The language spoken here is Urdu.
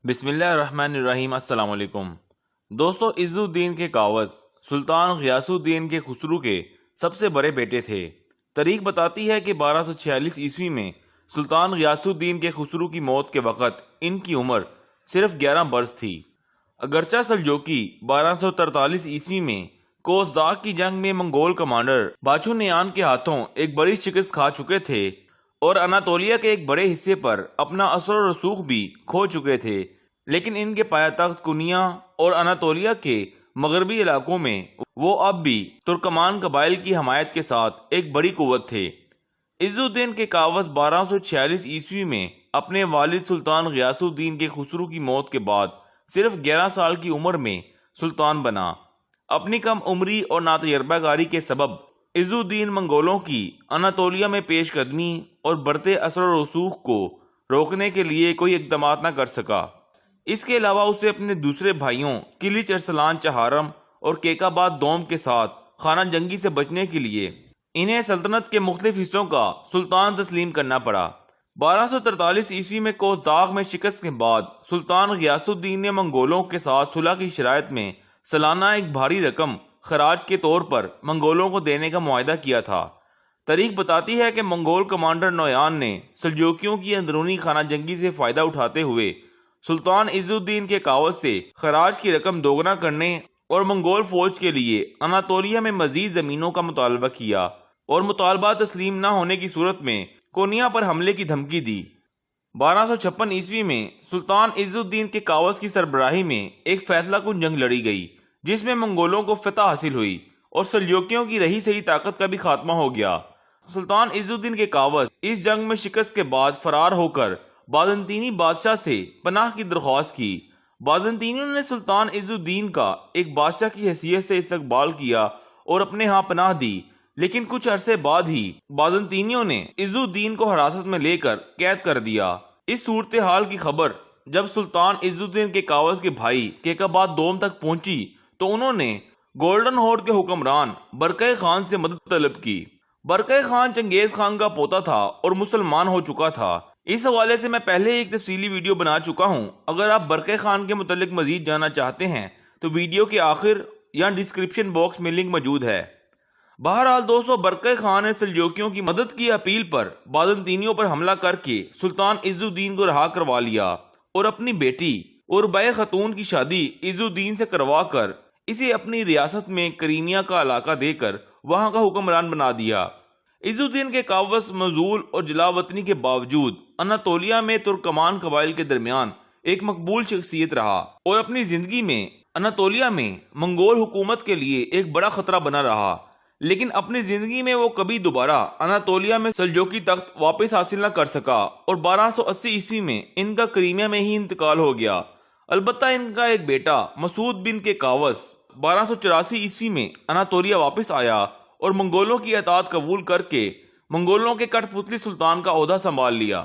بسم اللہ الرحمن الرحیم۔ السلام علیکم دوستو، عز الدین کے کاوس سلطان غیاث الدین کے خسرو کے سب سے بڑے بیٹے تھے۔ تاریخ بتاتی ہے کہ 1246 عیسوی میں سلطان غیاث الدین کے خسرو کی موت کے وقت ان کی عمر صرف 11 برس تھی۔ اگرچہ سلجوقی 1243 عیسوی میں کوسداغ کی جنگ میں منگول کمانڈر باچونیان کے ہاتھوں ایک بڑی شکست کھا چکے تھے اور اناطولیہ کے ایک بڑے حصے پر اپنا اثر و رسوخ بھی کھو چکے تھے، لیکن ان کے پایہ تخت کنیا اور اناطولیہ کے مغربی علاقوں میں وہ اب بھی ترکمان قبائل کی حمایت کے ساتھ ایک بڑی قوت تھے۔ عز الدین کے کاوس 1246 عیسوی میں اپنے والد سلطان غیاث الدین کے خسرو کی موت کے بعد صرف 11 سال کی عمر میں سلطان بنا۔ اپنی کم عمری اور ناتجربہ کاری کے سبب عز الدین منگولوں کی اناطولیہ میں پیش قدمی اور بڑھتے اثر و رسوخ کو روکنے کے لیے کوئی اقدامات نہ کر سکا۔ اس کے علاوہ اسے اپنے دوسرے بھائیوں کلیچ ارسلان چہارم اور کیکاباد دوم کے ساتھ خانہ جنگی سے بچنے کے لیے انہیں سلطنت کے مختلف حصوں کا سلطان تسلیم کرنا پڑا۔ 1243 عیسوی میں کوسداغ میں شکست کے بعد سلطان غیاث الدین نے منگولوں کے ساتھ صلح کی شرائط میں سالانہ ایک بھاری رقم خراج کے طور پر منگولوں کو دینے کا معاہدہ کیا تھا۔ تاریخ بتاتی ہے کہ منگول کمانڈر نویان نے سلجوکیوں کی اندرونی خانہ جنگی سے فائدہ اٹھاتے ہوئے سلطان عز الدین کے کاوس سے خراج کی رقم دوگنا کرنے اور منگول فوج کے لیے اناطولیہ میں مزید زمینوں کا مطالبہ کیا اور مطالبہ تسلیم نہ ہونے کی صورت میں کونیا پر حملے کی دھمکی دی۔ 1256 عیسوی میں سلطان عز الدین کے کاوس کی سربراہی میں ایک فیصلہ کن جنگ لڑی گئی، جس میں منگولوں کو فتح حاصل ہوئی اور سلجوکیوں کی رہی سہی طاقت کا بھی خاتمہ ہو گیا۔ سلطان عز الدین کے کاوس اس جنگ میں شکست کے بعد فرار ہو کر بازنطینی بادشاہ سے پناہ کی درخواست کی۔ بازنطینیوں نے سلطان عز الدین کا ایک بادشاہ کی حیثیت سے استقبال کیا اور اپنے ہاں پناہ دی، لیکن کچھ عرصے بعد ہی بازنطینیوں نے عز الدین کو حراست میں لے کر قید کر دیا۔ اس صورتحال کی خبر جب سلطان عز الدین کے کاوس کے بھائی کیکاباد دوم تک پہنچی تو انہوں نے گولڈن ہورڈ کے حکمران برقع خان سے مدد طلب کی۔ برقع خان چنگیز خان کا پوتا تھا اور مسلمان ہو چکا تھا۔ اس حوالے سے میں پہلے ایک تفصیلی ویڈیو بنا چکا ہوں، اگر آپ برقع خان کے متعلق مزید جاننا چاہتے ہیں تو ویڈیو کے آخر یا ڈسکرپشن باکس میں لنک موجود ہے۔ بہرحال دوستو، برقع خان نے سلجوکیوں کی مدد کی اپیل پر بازنطینیوں پر حملہ کر کے سلطان عز الدین کو رہا کروا لیا اور اپنی بیٹی اربع خاتون کی شادی عز الدین سے کروا کر اسے اپنی ریاست میں کریمیا کا علاقہ دے کر وہاں کا حکمران بنا دیا۔ عز الدین کے کاوس معزول اور جلا وطنی کے باوجود اناطولیہ میں ترکمان قبائل کے درمیان ایک مقبول شخصیت رہا اور اپنی زندگی میں اناطولیہ میں منگول حکومت کے لیے ایک بڑا خطرہ بنا رہا، لیکن اپنی زندگی میں وہ کبھی دوبارہ اناطولیہ میں سلجوقی تخت واپس حاصل نہ کر سکا اور 1280 عیسوی میں ان کا کریمیا میں ہی انتقال ہو گیا۔ البتہ ان کا ایک بیٹا مسعود بن کے کاوس 1284 عیسوی میں اناطولیہ واپس آیا اور منگولوں کی اطاعت قبول کر کے منگولوں کے کٹھ پتلی سلطان کا عہدہ سنبھال لیا۔